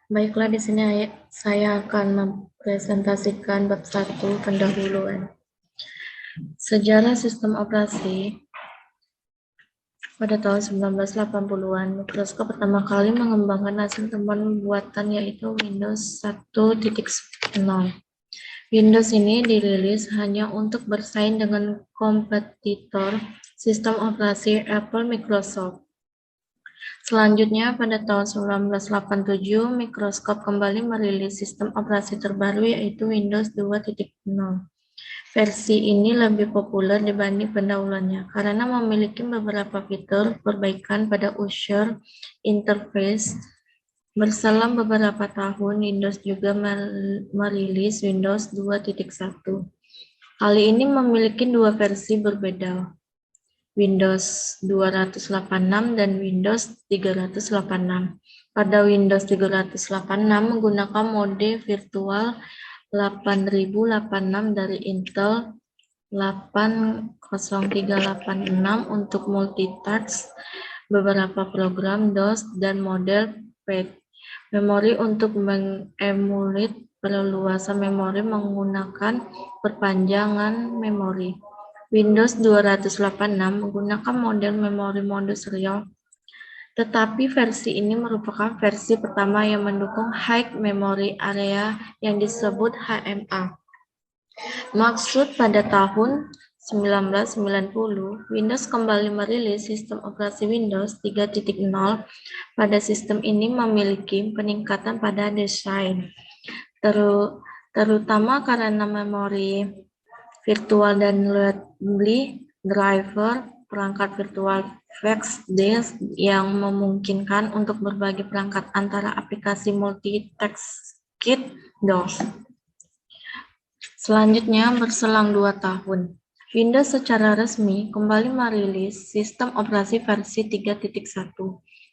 Baiklah, di sini saya akan mempresentasikan bab 1 pendahuluan. Sejarah sistem operasi. Pada tahun 1980-an, Microsoft pertama kali mengembangkan hasil temuan buatan yaitu Windows 1.0. Windows ini dirilis hanya untuk bersaing dengan kompetitor sistem operasi Apple Microsoft. Selanjutnya, pada tahun 1987, Microsoft kembali merilis sistem operasi terbaru yaitu Windows 2.0. Versi ini lebih populer dibanding pendahulunya karena memiliki beberapa fitur perbaikan pada user interface. Berselang beberapa tahun, Windows juga merilis Windows 2.1. Kali ini memiliki dua versi berbeda, Windows 286 dan Windows 386. Pada Windows 386 menggunakan mode virtual 8086 dari Intel 80386 untuk multitask beberapa program DOS dan model PAC. Memori untuk mengemulit perluasan memori menggunakan perpanjangan memori. Windows 286 menggunakan model memori mode serial, tetapi versi ini merupakan versi pertama yang mendukung High Memory Area yang disebut HMA. Maksud pada tahun 1990, Windows kembali merilis sistem operasi Windows 3.0. Pada sistem ini memiliki peningkatan pada desain, terutama karena memori virtual dan reliability driver, perangkat virtual flash disk yang memungkinkan untuk berbagi perangkat antara aplikasi multi-task-kit DOS. Selanjutnya, berselang 2 tahun, Windows secara resmi kembali merilis sistem operasi versi 3.1.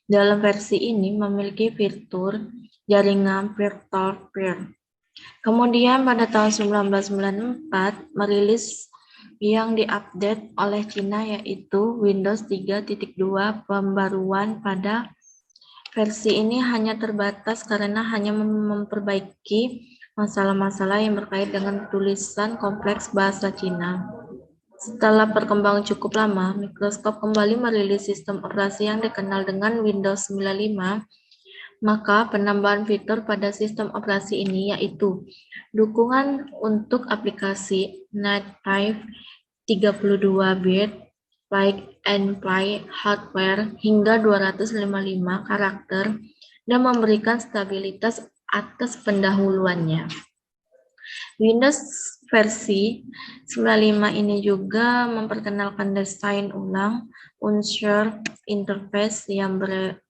Dalam versi ini memiliki fitur jaringan peer-to-peer. Kemudian pada tahun 1994 merilis yang diupdate oleh China yaitu Windows 3.2. Pembaruan pada versi ini hanya terbatas karena hanya memperbaiki masalah-masalah yang berkait dengan tulisan kompleks bahasa Cina. Setelah perkembangan cukup lama, Microsoft kembali merilis sistem operasi yang dikenal dengan Windows 95. Maka penambahan fitur pada sistem operasi ini yaitu dukungan untuk aplikasi native 32-bit, plug and play hardware hingga 255 karakter, dan memberikan stabilitas atas pendahuluannya. Windows versi 95 ini juga memperkenalkan desain ulang unsur interface yang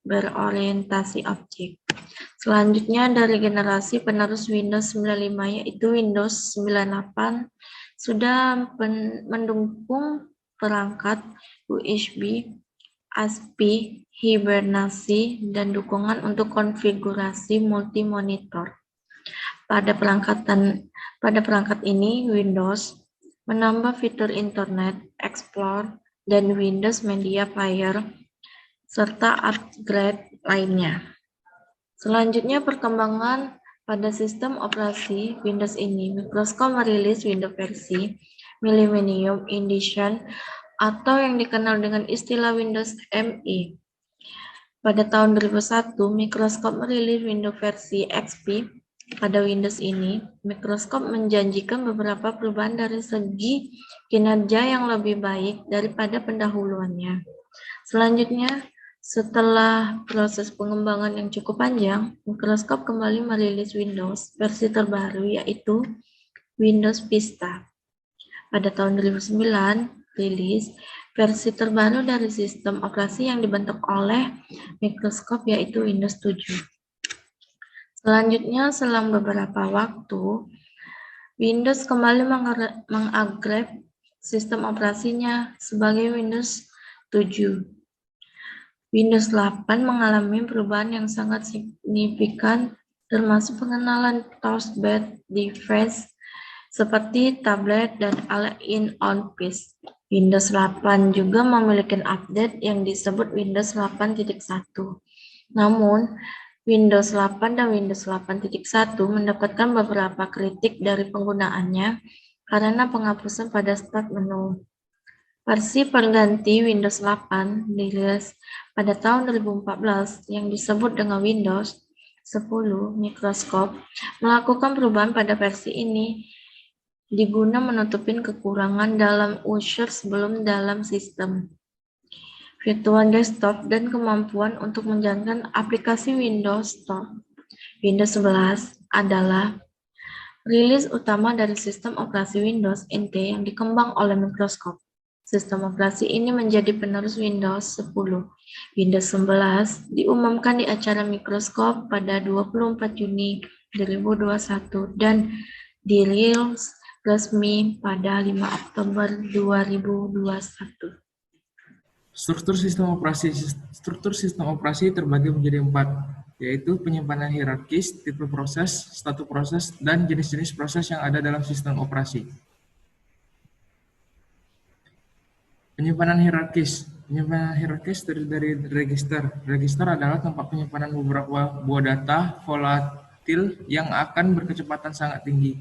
berorientasi objek. Selanjutnya dari generasi penerus Windows 95 yaitu Windows 98 sudah mendukung perangkat USB, ASP, hibernasi, dan dukungan untuk konfigurasi multi-monitor. Pada perangkat ini, Windows menambah fitur Internet Explorer dan Windows Media Player, serta upgrade lainnya. Selanjutnya, perkembangan pada sistem operasi Windows ini. Microsoft merilis Windows versi Millennium Edition atau yang dikenal dengan istilah Windows ME. Pada tahun 2001, Microsoft merilis Windows versi XP. Pada Windows ini, Microsoft menjanjikan beberapa perubahan dari segi kinerja yang lebih baik daripada pendahuluannya. Selanjutnya, setelah proses pengembangan yang cukup panjang, Microsoft kembali merilis Windows versi terbaru yaitu Windows Vista. Pada tahun 2009, rilis versi terbaru dari sistem operasi yang dibentuk oleh Microsoft yaitu Windows 7. Selanjutnya, selang beberapa waktu, Windows kembali mengupgrade sistem operasinya sebagai Windows 7. Windows 8 mengalami perubahan yang sangat signifikan, termasuk pengenalan touchpad device seperti tablet dan all-in-one PC. Windows 8 juga memiliki update yang disebut Windows 8.1. Namun, Windows 8 dan Windows 8.1 mendapatkan beberapa kritik dari penggunaannya karena penghapusan pada start menu. Versi pengganti Windows 8 dirilis pada tahun 2014 yang disebut dengan Windows 10. Microsoft melakukan perubahan pada versi ini diguna menutupin kekurangan dalam unsur sebelum dalam sistem virtual desktop dan kemampuan untuk menjalankan aplikasi Windows Store. Windows 11 adalah rilis utama dari sistem operasi Windows NT yang dikembang oleh Microsoft. Sistem operasi ini menjadi penerus Windows 10. Windows 11 diumumkan di acara Microsoft pada 24 Juni 2021 dan dirilis resmi pada 5 Oktober 2021. Struktur sistem operasi terbagi menjadi 4, yaitu penyimpanan hierarkis, tipe proses, status proses, dan jenis-jenis proses yang ada dalam sistem operasi. Penyimpanan hierarkis. Penyimpanan hierarkis terdiri dari register. Register adalah tempat penyimpanan beberapa buah data volatil yang akan berkecepatan sangat tinggi.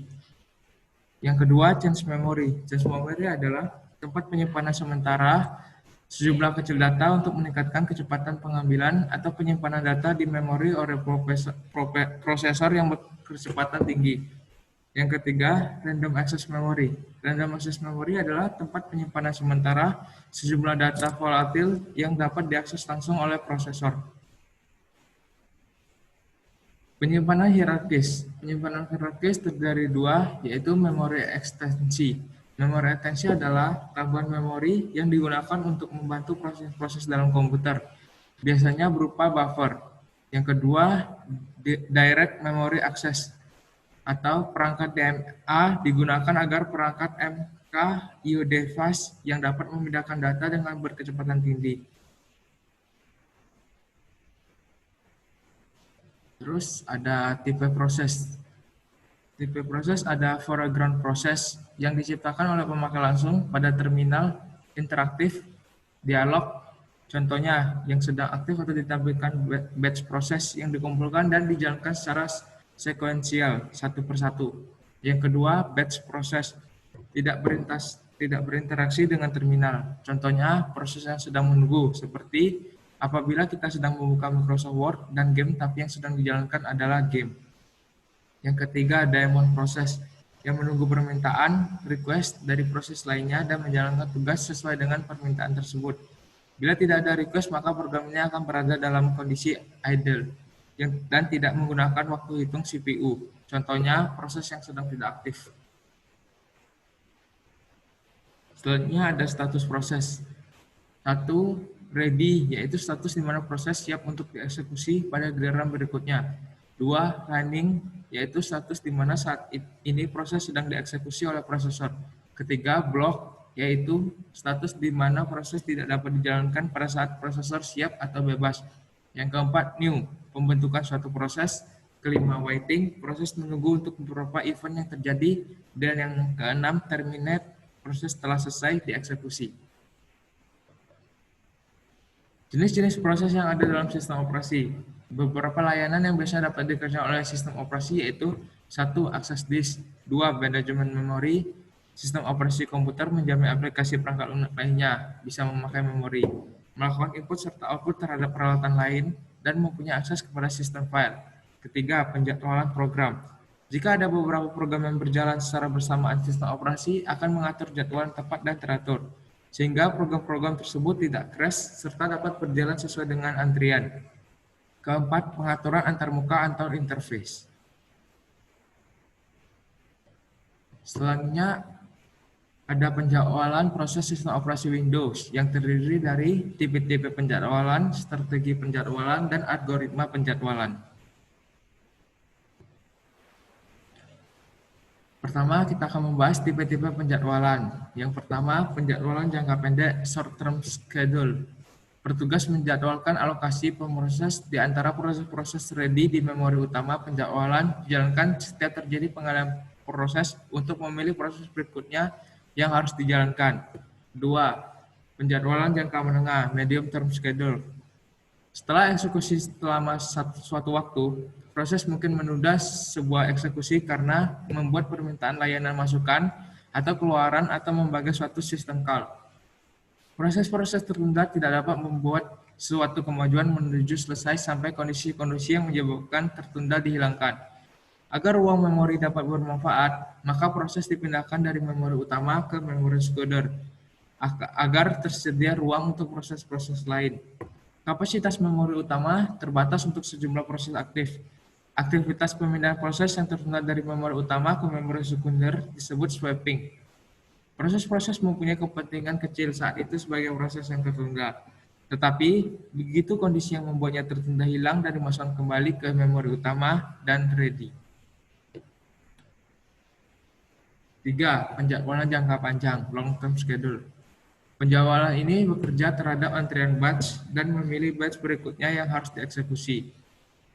Yang kedua, change memory. Change memory adalah tempat penyimpanan sementara sejumlah kecil data untuk meningkatkan kecepatan pengambilan atau penyimpanan data di memori oleh prosesor yang berkecepatan tinggi. Yang ketiga, random access memory. Random access memory adalah tempat penyimpanan sementara sejumlah data volatil yang dapat diakses langsung oleh prosesor. Penyimpanan hierarkis. Penyimpanan hierarkis terdiri dari dua, yaitu memori ekstensi. Memori ekstensi adalah tambahan memori yang digunakan untuk membantu proses-proses dalam komputer, biasanya berupa buffer. Yang kedua, direct memory access, atau perangkat DMA digunakan agar perangkat MKU device yang dapat memindahkan data dengan berkecepatan tinggi. Terus ada tipe proses. Tipe proses ada foreground process yang diciptakan oleh pemakai langsung pada terminal interaktif dialog. Contohnya yang sedang aktif atau ditampilkan batch proses yang dikumpulkan dan dijalankan secara sekuensial satu persatu. Yang kedua, batch proses tidak berinteraksi dengan terminal. Contohnya proses yang sedang menunggu seperti apabila kita sedang membuka Microsoft Word dan game tapi yang sedang dijalankan adalah game. Yang ketiga, daemon proses yang menunggu permintaan request dari proses lainnya dan menjalankan tugas sesuai dengan permintaan tersebut. Bila tidak ada request, maka programnya akan berada dalam kondisi idle dan tidak menggunakan waktu hitung CPU. Contohnya, proses yang sedang tidak aktif. Selanjutnya ada status proses. 1. Ready, yaitu status di mana proses siap untuk dieksekusi pada giliran berikutnya. 2. Running, yaitu status di mana saat ini proses sedang dieksekusi oleh prosesor. Ketiga, block, yaitu status di mana proses tidak dapat dijalankan pada saat prosesor siap atau bebas. Yang keempat, new, pembentukan suatu proses. Kelima, waiting, proses menunggu untuk beberapa event yang terjadi. Dan yang keenam, terminate, proses telah selesai dieksekusi. Jenis-jenis proses yang ada dalam sistem operasi. Beberapa layanan yang biasa dapat dikerjakan oleh sistem operasi yaitu 1. Akses disk, 2. Manajemen memori. Sistem operasi komputer menjamin aplikasi perangkat lunak lainnya bisa memakai memori, melakukan input serta output terhadap peralatan lain, dan mempunyai akses kepada sistem file. Ketiga, penjadwalan program. Jika ada beberapa program yang berjalan secara bersamaan, sistem operasi akan mengatur jadwal yang tepat dan teratur, sehingga program-program tersebut tidak crash serta dapat berjalan sesuai dengan antrian. Keempat, pengaturan antarmuka atau interface. Selanjutnya ada penjadwalan proses sistem operasi Windows yang terdiri dari tipe-tipe penjadwalan, strategi penjadwalan, dan algoritma penjadwalan. Pertama, kita akan membahas tipe-tipe penjadwalan. Yang pertama, penjadwalan jangka pendek short-term schedule. Bertugas menjadwalkan alokasi pemroses di antara proses-proses ready di memori utama penjadwalan dijalankan setiap terjadi pengalihan proses untuk memilih proses berikutnya yang harus dijalankan. 2. Penjadwalan jangka menengah medium term schedule. Setelah eksekusi selama suatu waktu, proses mungkin menunda sebuah eksekusi karena membuat permintaan layanan masukan atau keluaran atau membagi suatu sistem call. Proses-proses tertunda tidak dapat membuat suatu kemajuan menuju selesai sampai kondisi-kondisi yang menyebabkan tertunda dihilangkan. Agar ruang memori dapat bermanfaat, maka proses dipindahkan dari memori utama ke memori sekunder, agar tersedia ruang untuk proses-proses lain. Kapasitas memori utama terbatas untuk sejumlah proses aktif. Aktivitas pemindahan proses yang tertunda dari memori utama ke memori sekunder disebut swapping. Proses-proses mempunyai kepentingan kecil saat itu sebagai proses yang tertunda. Tetapi, begitu kondisi yang membuatnya tertunda hilang dan dimasukkan kembali ke memori utama dan ready. 3. Penjadwalan jangka panjang, long term schedule. Penjadwalan ini bekerja terhadap antrian batch dan memilih batch berikutnya yang harus dieksekusi.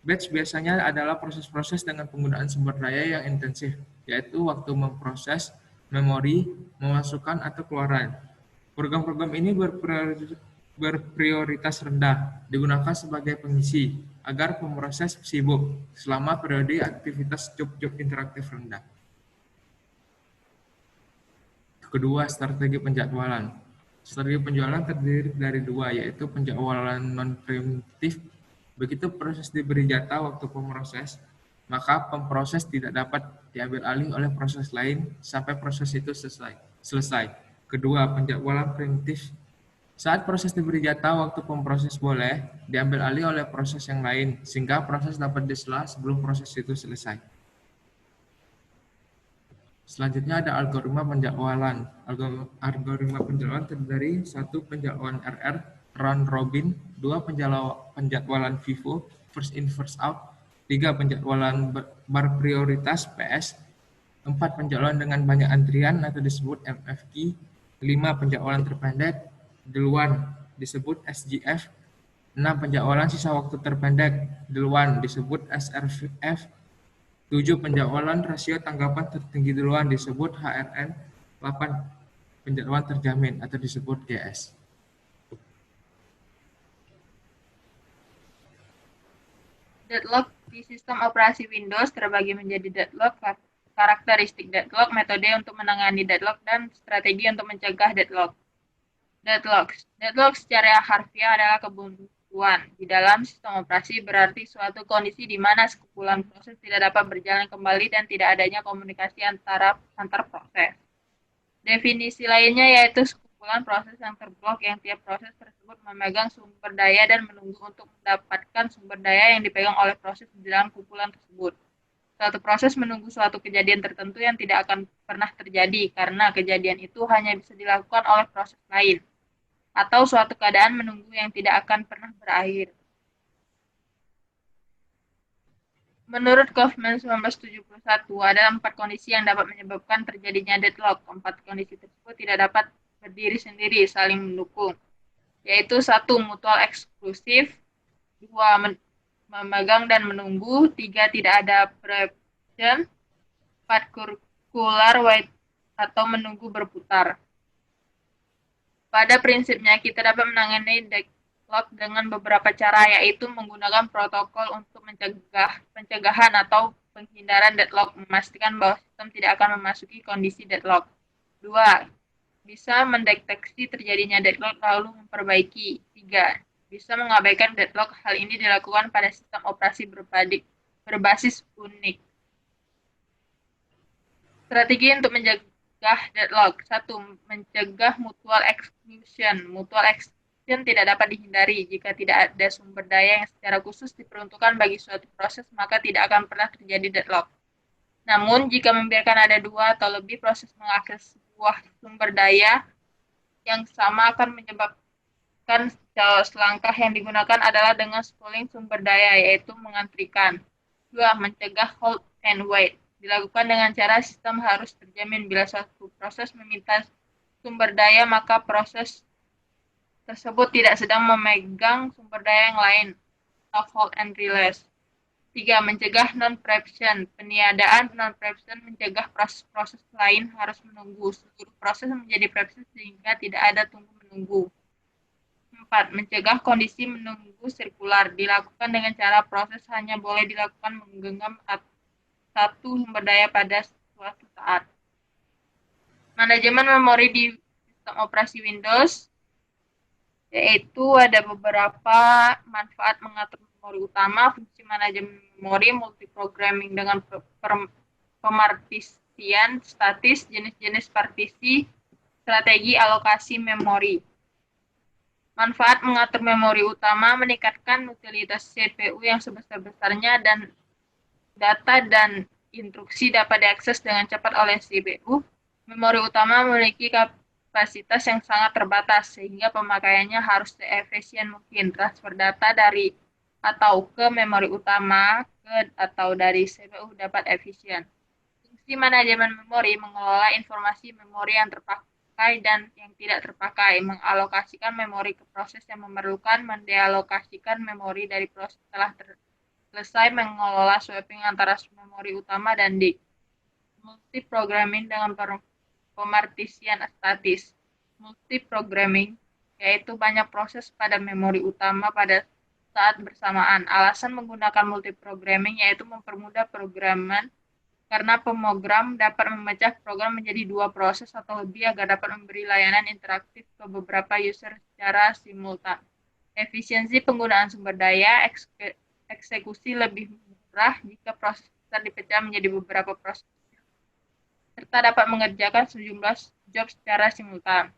Batch biasanya adalah proses-proses dengan penggunaan sumber daya yang intensif, yaitu waktu memproses, memori, memasukkan, atau keluaran. Program-program ini berprioritas rendah, digunakan sebagai pengisi, agar pemroses sibuk selama periode aktivitas job-job interaktif rendah. Kedua, strategi penjadwalan. Strategi penjadwalan terdiri dari dua, yaitu penjadwalan non-preemptif. Begitu proses diberi jatah waktu pemroses, maka pemproses tidak dapat diambil alih oleh proses lain sampai proses itu selesai. Kedua, penjadwalan preemptif. Saat proses diberi jatah waktu pemproses boleh diambil alih oleh proses yang lain, sehingga proses dapat disela sebelum proses itu selesai. Selanjutnya ada algoritma penjadwalan. Algoritma penjadwalan terdiri dari 1. Penjadwalan RR, round robin, 2. Penjadwalan FIFO, first in first out, 3. Penjadwalan berprioritas PS, 4. Penjadwalan dengan banyak antrian atau disebut MFQ, 5. Penjadwalan terpendek, duluan disebut SGF, 6. Penjadwalan sisa waktu terpendek, duluan disebut SRF, 7. Penjadwalan rasio tanggapan tertinggi duluan disebut HRN, 8. Penjadwalan terjamin atau disebut GS. Deadlock di sistem operasi Windows terbagi menjadi deadlock, karakteristik deadlock, metode untuk menangani deadlock, dan strategi untuk mencegah deadlock. Deadlock secara harfiah adalah kebuntuan di dalam sistem operasi, berarti suatu kondisi di mana sekumpulan proses tidak dapat berjalan kembali dan tidak adanya komunikasi antar proses. Definisi lainnya yaitu sekumpulan proses yang terblok yang tiap proses tersebut memegang sumber daya dan menunggu untuk mendapatkan sumber daya yang dipegang oleh proses di dalam kumpulan tersebut. Suatu proses menunggu suatu kejadian tertentu yang tidak akan pernah terjadi karena kejadian itu hanya bisa dilakukan oleh proses lain, atau suatu keadaan menunggu yang tidak akan pernah berakhir. Menurut Kaufman 1971, ada 4 kondisi yang dapat menyebabkan terjadinya deadlock. 4 kondisi tersebut tidak dapat berdiri sendiri, saling mendukung, yaitu 1. Mutual eksklusif, 2. Memegang dan menunggu, 3. Tidak ada preemption, 4. Circular wait atau menunggu berputar. Pada prinsipnya, kita dapat menangani deadlock dengan beberapa cara, yaitu menggunakan protokol untuk pencegahan atau penghindaran deadlock, memastikan bahwa sistem tidak akan memasuki kondisi deadlock. 2. Bisa mendeteksi terjadinya deadlock lalu memperbaiki. 3. Bisa mengabaikan deadlock. Hal ini dilakukan pada sistem operasi berbasis Unix. Strategi untuk mencegah deadlock. 1. Mencegah mutual exclusion. Mutual exclusion tidak dapat dihindari. Jika tidak ada sumber daya yang secara khusus diperuntukkan bagi suatu proses, maka tidak akan pernah terjadi deadlock. Namun, jika membiarkan ada 2 atau lebih proses mengakses sebuah sumber daya yang sama akan menyebabkan langkah yang digunakan adalah dengan spooling sumber daya, yaitu mengantrikan. 2. Mencegah hold and wait. Dilakukan dengan cara sistem harus terjamin bila suatu proses meminta sumber daya, maka proses tersebut tidak sedang memegang sumber daya yang lain, atau hold and release. 3. Mencegah non-preemption. Peniadaan non-preemption mencegah proses-proses lain harus menunggu. Seluruh proses menjadi preemption sehingga tidak ada tunggu-menunggu. Keempat, mencegah kondisi menunggu sirkular. Dilakukan dengan cara proses hanya boleh dilakukan menggenggam satu sumber daya pada suatu saat. Manajemen memori di sistem operasi Windows, yaitu ada beberapa manfaat mengatur memori utama, fungsi manajemen memori, multiprogramming dengan pemartisian statis, jenis-jenis partisi, strategi alokasi memori. Manfaat mengatur memori utama meningkatkan utilitas CPU yang sebesar-besarnya dan data dan instruksi dapat diakses dengan cepat oleh CPU. Memori utama memiliki kapasitas yang sangat terbatas sehingga pemakaiannya harus seefisien mungkin. Transfer data dari atau ke memori utama ke atau dari CPU dapat efisien. Fungsi manajemen memori mengelola informasi memori yang terpakai dan yang tidak terpakai, mengalokasikan memori ke proses yang memerlukan, mendealokasikan memori dari proses setelah selesai, mengelola swapping antara memori utama dan disk. Multiprogramming dengan pemartisian statis. Multiprogramming yaitu banyak proses pada memori utama pada saat bersamaan. Alasan menggunakan multiprogramming yaitu mempermudah programan karena pemrogram dapat memecah program menjadi dua proses atau lebih agar dapat memberi layanan interaktif ke beberapa user secara simultan. Efisiensi penggunaan sumber daya, eksekusi lebih murah jika proses besar dipecah menjadi beberapa proses, serta dapat mengerjakan sejumlah job secara simultan.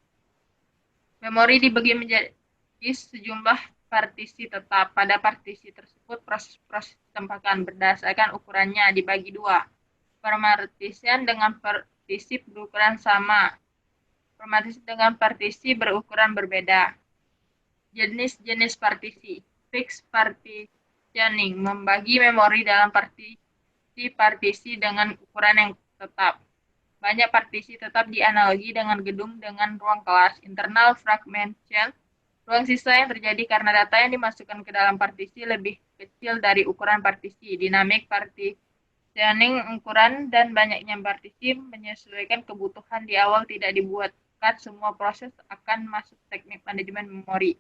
Memori dibagi menjadi sejumlah partisi tetap. Pada partisi tersebut, proses-proses ditempatkan berdasarkan ukurannya dibagi dua. Pemartisian dengan partisi berukuran sama. Pemartisi dengan partisi berukuran berbeda. Jenis-jenis partisi. Fixed partitioning, membagi memori dalam partisi dengan ukuran yang tetap. Banyak partisi tetap dianalogi dengan gedung dengan ruang kelas. Internal fragmentation, ruang sisa yang terjadi karena data yang dimasukkan ke dalam partisi lebih kecil dari ukuran partisi. Dynamic partitioning, ukuran dan banyaknya partisi menyesuaikan kebutuhan di awal, tidak dibuatkan semua proses akan masuk teknik manajemen memori.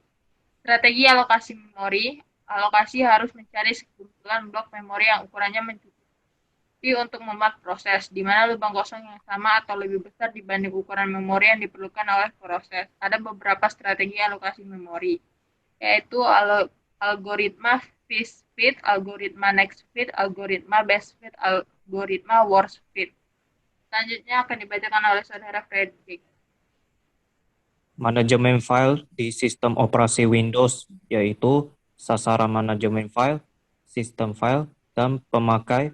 Strategi alokasi memori, alokasi harus mencari sekumpulan blok memori yang ukurannya mencukupi untuk memuat proses, di mana lubang kosong yang sama atau lebih besar dibanding ukuran memori yang diperlukan oleh proses. Ada beberapa strategi alokasi memori, yaitu algoritma first fit, algoritma next fit, algoritma best fit, algoritma worst fit. Selanjutnya akan dibacakan oleh Saudara Frederick. Manajemen file di sistem operasi Windows, yaitu sasaran manajemen file, sistem file, dan pemakai,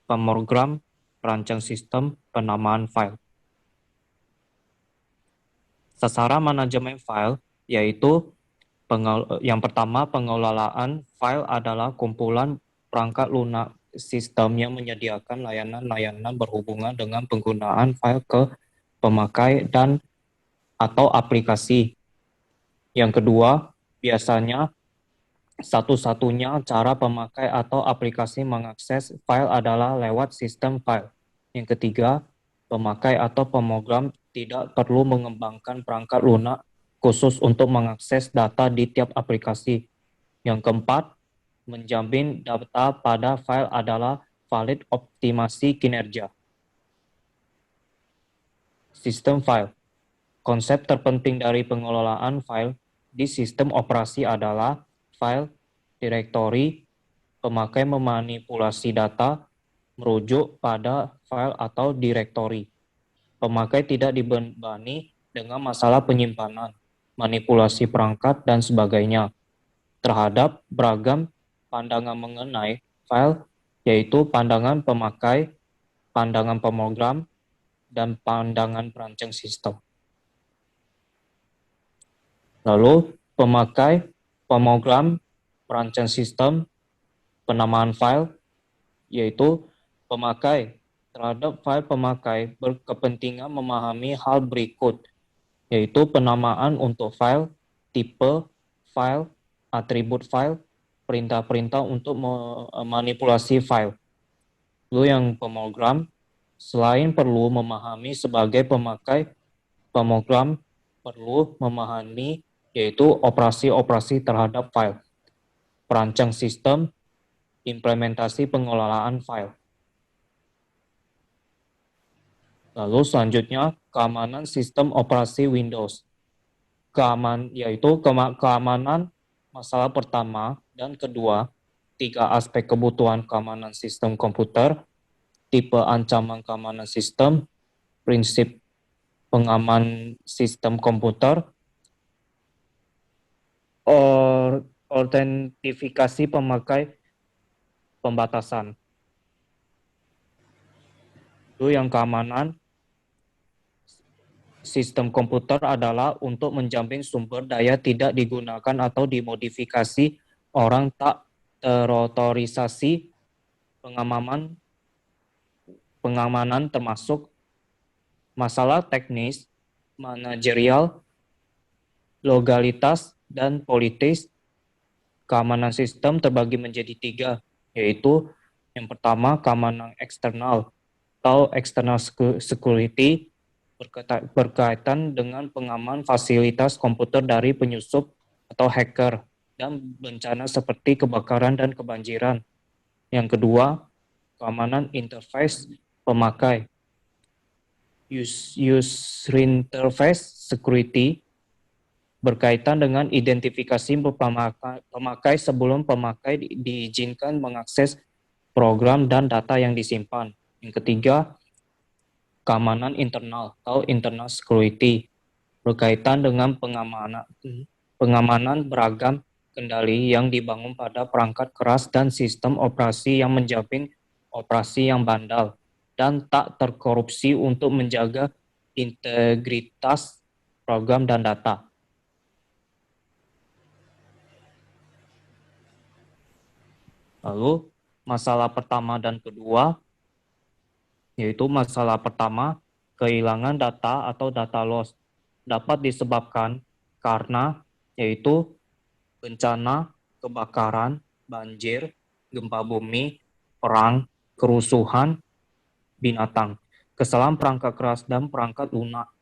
pemrogram, perancang sistem, penamaan file. Sasaran manajemen file yaitu yang pertama, pengelolaan file adalah kumpulan perangkat lunak sistem yang menyediakan layanan-layanan berhubungan dengan penggunaan file ke pemakai dan atau aplikasi. Yang kedua, biasanya satu-satunya cara pemakai atau aplikasi mengakses file adalah lewat sistem file. Yang ketiga, pemakai atau pemrogram tidak perlu mengembangkan perangkat lunak khusus untuk mengakses data di tiap aplikasi. Yang keempat, menjamin data pada file adalah valid optimasi kinerja. Sistem file. Konsep terpenting dari pengelolaan file di sistem operasi adalah file, direktori, pemakai memanipulasi data, merujuk pada file atau direktori. Pemakai tidak dibebani dengan masalah penyimpanan, manipulasi perangkat, dan sebagainya. Terhadap beragam pandangan mengenai file, yaitu pandangan pemakai, pandangan pemrogram, dan pandangan perancang sistem. Lalu, pemakai, pemrogram, perancang sistem, penamaan file, yaitu pemakai. Terhadap file pemakai berkepentingan memahami hal berikut, yaitu penamaan untuk file, tipe file, atribut file, perintah-perintah untuk memanipulasi file. Lalu yang pemrogram, selain perlu memahami sebagai pemakai, pemrogram perlu memahami yaitu operasi-operasi terhadap file, perancang sistem, implementasi pengelolaan file. Lalu selanjutnya, keamanan sistem operasi Windows. Keamanan masalah pertama dan kedua, 3 aspek kebutuhan keamanan sistem komputer, tipe ancaman keamanan sistem, prinsip pengaman sistem komputer, autentifikasi pemakai, pembatasan. Itu yang keamanan sistem komputer adalah untuk menjamin sumber daya tidak digunakan atau dimodifikasi orang tak terotorisasi. Pengamanan termasuk masalah teknis, manajerial, legalitas, dan politis. Keamanan sistem terbagi menjadi 3, yaitu yang pertama keamanan eksternal atau external security, berkaitan dengan pengaman fasilitas komputer dari penyusup atau hacker dan bencana seperti kebakaran dan kebanjiran. Yang kedua, keamanan interface pemakai, user interface security, berkaitan dengan identifikasi pemakai sebelum pemakai diizinkan mengakses program dan data yang disimpan. Yang ketiga, keamanan internal atau internal security, berkaitan dengan pengamanan beragam kendali yang dibangun pada perangkat keras dan sistem operasi yang menjamin operasi yang bandal dan tak terkorupsi untuk menjaga integritas program dan data. Lalu masalah pertama dan kedua, yaitu masalah pertama, kehilangan data atau data loss dapat disebabkan karena yaitu bencana, kebakaran, banjir, gempa bumi, perang, kerusuhan, binatang, kesalahan perangkat keras dan perangkat lunak.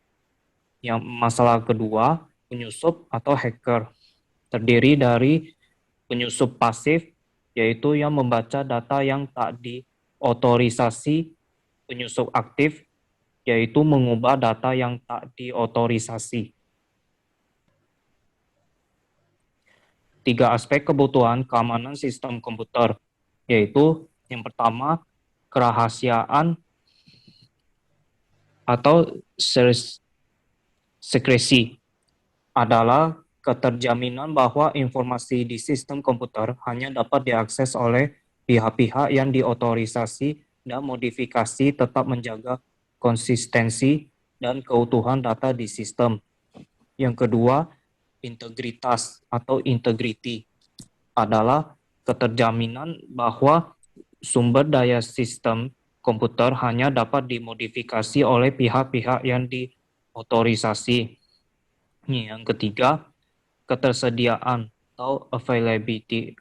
Yang masalah kedua, penyusup atau hacker, terdiri dari penyusup pasif, yaitu yang membaca data yang tak diotorisasi, penyusup aktif, yaitu mengubah data yang tak diotorisasi. 3 aspek kebutuhan keamanan sistem komputer, yaitu yang pertama, kerahasiaan atau sekresi, adalah keterjaminan bahwa informasi di sistem komputer hanya dapat diakses oleh pihak-pihak yang diotorisasi dan modifikasi tetap menjaga konsistensi dan keutuhan data di sistem. Yang kedua, integritas atau integrity, adalah keterjaminan bahwa sumber daya sistem komputer hanya dapat dimodifikasi oleh pihak-pihak yang diotorisasi. Yang ketiga, ketersediaan atau availability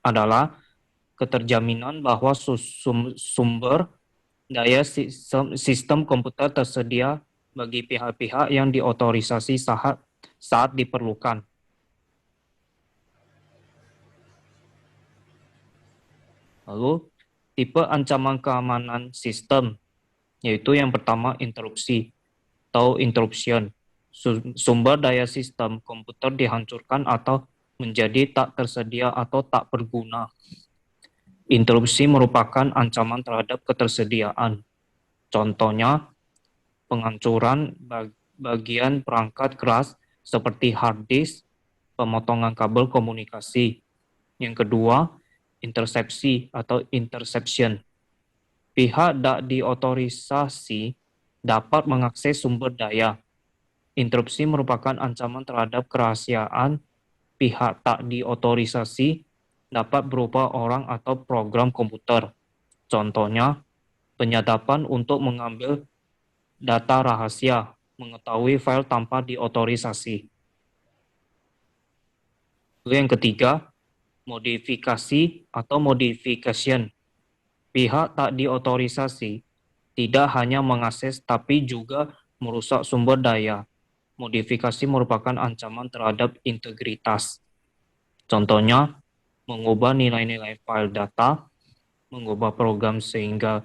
adalah keterjaminan bahwa sumber daya sistem komputer tersedia bagi pihak-pihak yang diotorisasi saat diperlukan. Lalu, tipe ancaman keamanan sistem, yaitu yang pertama interupsi atau interruption. Sumber daya sistem komputer dihancurkan atau menjadi tak tersedia atau tak berguna. Interupsi merupakan ancaman terhadap ketersediaan. Contohnya, penghancuran bagian perangkat keras seperti hard disk, pemotongan kabel komunikasi. Yang kedua, intersepsi atau interception. Pihak tak diotorisasi dapat mengakses sumber daya. Interupsi merupakan ancaman terhadap kerahasiaan. Pihak tak diotorisasi dapat berupa orang atau program komputer. Contohnya, penyadapan untuk mengambil data rahasia, mengetahui file tanpa diotorisasi. Lalu yang ketiga, modifikasi atau modification. Pihak tak diotorisasi tidak hanya mengakses tapi juga merusak sumber daya. Modifikasi merupakan ancaman terhadap integritas. Contohnya, mengubah nilai-nilai file data, mengubah program sehingga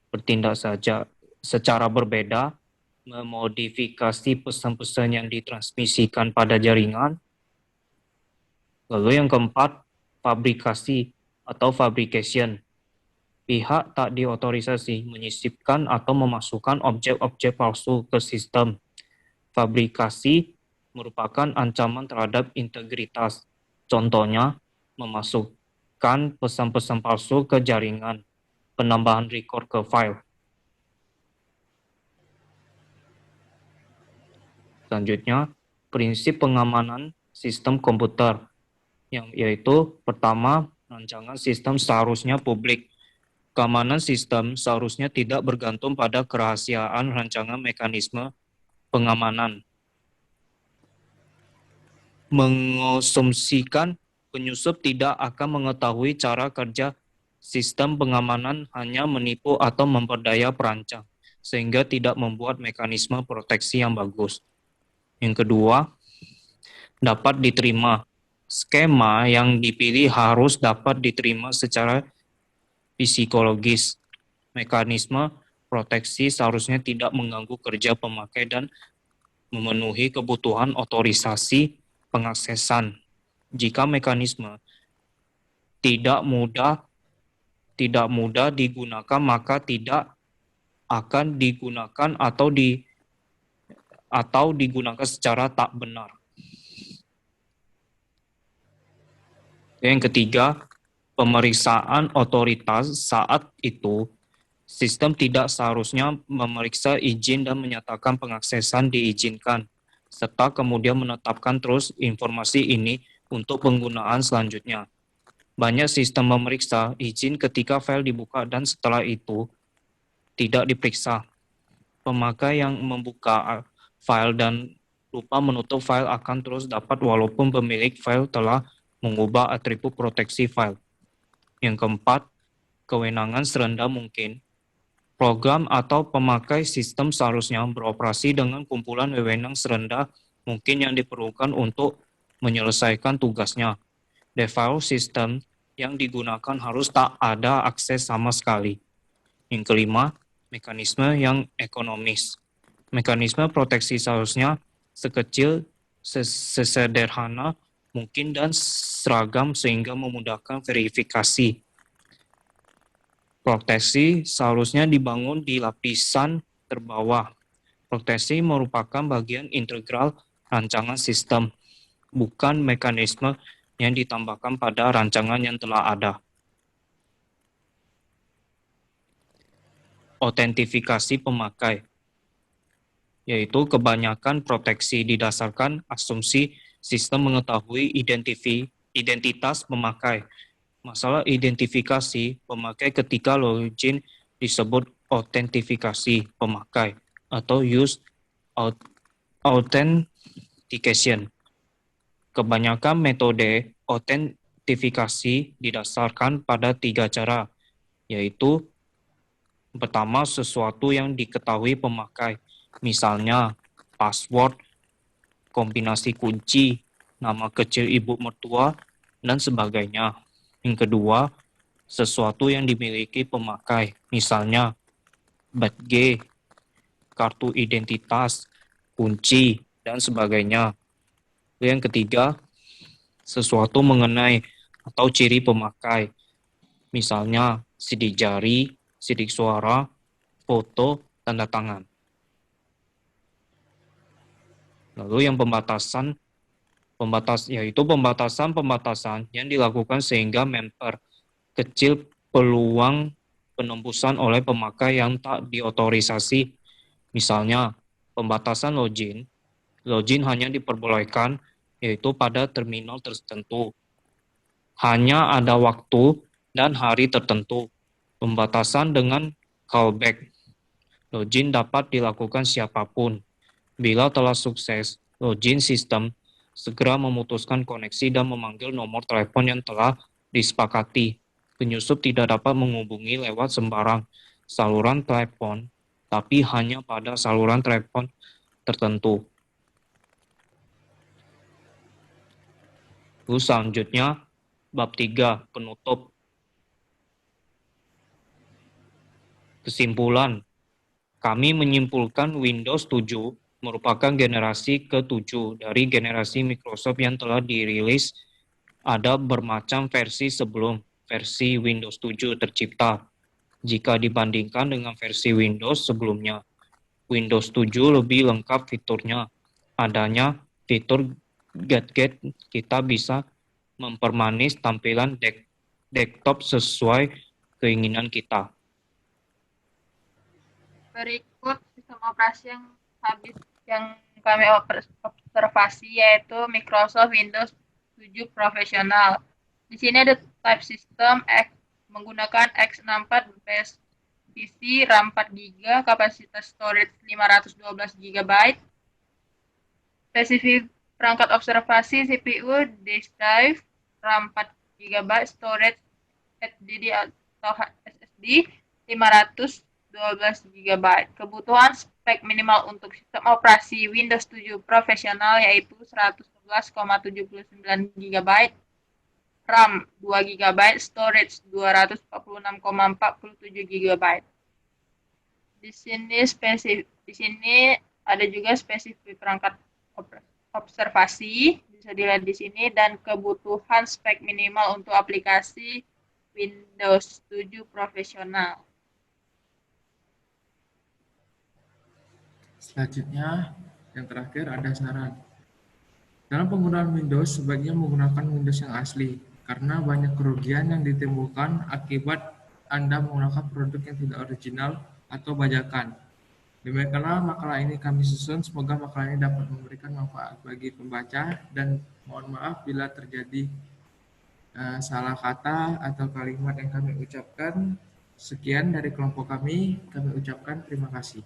bertindak saja secara berbeda, memodifikasi pesan-pesan yang ditransmisikan pada jaringan. Lalu yang keempat, fabrikasi atau fabrication. Pihak tak diotorisasi menyisipkan atau memasukkan objek-objek palsu ke sistem. Fabrikasi merupakan ancaman terhadap integritas. Contohnya, memasukkan pesan-pesan palsu ke jaringan, penambahan record ke file. Selanjutnya, prinsip pengamanan sistem komputer, yaitu pertama, rancangan sistem seharusnya publik. Keamanan sistem seharusnya tidak bergantung pada kerahasiaan rancangan mekanisme pengamanan. Mengosumsikan penyusup tidak akan mengetahui cara kerja sistem pengamanan, hanya menipu atau memperdaya perancang, sehingga tidak membuat mekanisme proteksi yang bagus. Yang kedua, dapat diterima. Skema yang dipilih harus dapat diterima secara psikologis. Mekanisme proteksi seharusnya tidak mengganggu kerja pemakai dan memenuhi kebutuhan otorisasi pengaksesan. Jika mekanisme tidak mudah digunakan, maka tidak akan digunakan atau digunakan secara tak benar. Yang ketiga, pemeriksaan otoritas. Saat itu, sistem tidak seharusnya memeriksa izin dan menyatakan pengaksesan diizinkan, serta kemudian menetapkan terus informasi ini untuk penggunaan selanjutnya. Banyak sistem memeriksa izin ketika file dibuka dan setelah itu tidak diperiksa. Pemakai yang membuka file dan lupa menutup file akan terus dapat walaupun pemilik file telah mengubah atribut proteksi file. Yang keempat, kewenangan serendah mungkin. Program atau pemakai sistem seharusnya beroperasi dengan kumpulan wewenang serendah mungkin yang diperlukan untuk menyelesaikan tugasnya. Default system yang digunakan harus tak ada akses sama sekali. Yang kelima, mekanisme yang ekonomis. Mekanisme proteksi seharusnya sesederhana mungkin dan seragam sehingga memudahkan verifikasi. Proteksi seharusnya dibangun di lapisan terbawah. Proteksi merupakan bagian integral rancangan sistem, bukan mekanisme yang ditambahkan pada rancangan yang telah ada. Autentifikasi pemakai, yaitu kebanyakan proteksi didasarkan asumsi sistem mengetahui identitas pemakai. Masalah identifikasi pemakai ketika login disebut autentifikasi pemakai atau use authentication. Kebanyakan metode autentifikasi didasarkan pada 3 cara, yaitu pertama, sesuatu yang diketahui pemakai, misalnya password, kombinasi kunci, nama kecil ibu mertua, dan sebagainya. Yang kedua, sesuatu yang dimiliki pemakai, misalnya badge, kartu identitas, kunci, dan sebagainya. Yang ketiga, sesuatu mengenai atau ciri pemakai, misalnya sidik jari, sidik suara, foto, tanda tangan. Lalu yang yaitu pembatasan yang dilakukan sehingga memperkecil peluang penembusan oleh pemakai yang tak diotorisasi. Misalnya, pembatasan login. Login hanya diperbolehkan yaitu pada terminal tertentu. Hanya ada waktu dan hari tertentu. Pembatasan dengan callback. Login dapat dilakukan siapapun. Bila telah sukses, login sistem segera memutuskan koneksi dan memanggil nomor telepon yang telah disepakati. Penyusup tidak dapat menghubungi lewat sembarang saluran telepon, tapi hanya pada saluran telepon tertentu. Terus selanjutnya, bab 3, penutup. Kesimpulan, kami menyimpulkan Windows 7 merupakan generasi ke-7 dari generasi Microsoft yang telah dirilis. Ada bermacam versi sebelum versi Windows 7 tercipta. Jika dibandingkan dengan versi Windows sebelumnya, Windows 7 lebih lengkap fiturnya. Adanya fitur gadget, kita bisa mempermanis tampilan desktop sesuai keinginan kita. Berikut sistem operasi yang kami observasi yaitu Microsoft Windows 7 Professional. Di sini ada type system menggunakan x64 base PC, RAM 4 GB, kapasitas storage 512 GB. Spesifik perangkat observasi CPU disk drive, RAM 4 GB, storage HDD atau SSD 512 GB. Kebutuhan spek minimal untuk sistem operasi Windows 7 Professional yaitu 111,79 GB, RAM 2 GB, storage 246,47 GB. Di sini ada juga spesifik perangkat observasi, bisa dilihat di sini, dan kebutuhan spek minimal untuk aplikasi Windows 7 Professional. Selanjutnya, yang terakhir ada saran. Dalam penggunaan Windows, sebaiknya menggunakan Windows yang asli, karena banyak kerugian yang ditimbulkan akibat Anda menggunakan produk yang tidak original atau bajakan. Demikianlah makalah ini kami susun, semoga makalah ini dapat memberikan manfaat bagi pembaca, dan mohon maaf bila terjadi salah kata atau kalimat yang kami ucapkan. Sekian dari kelompok kami ucapkan terima kasih.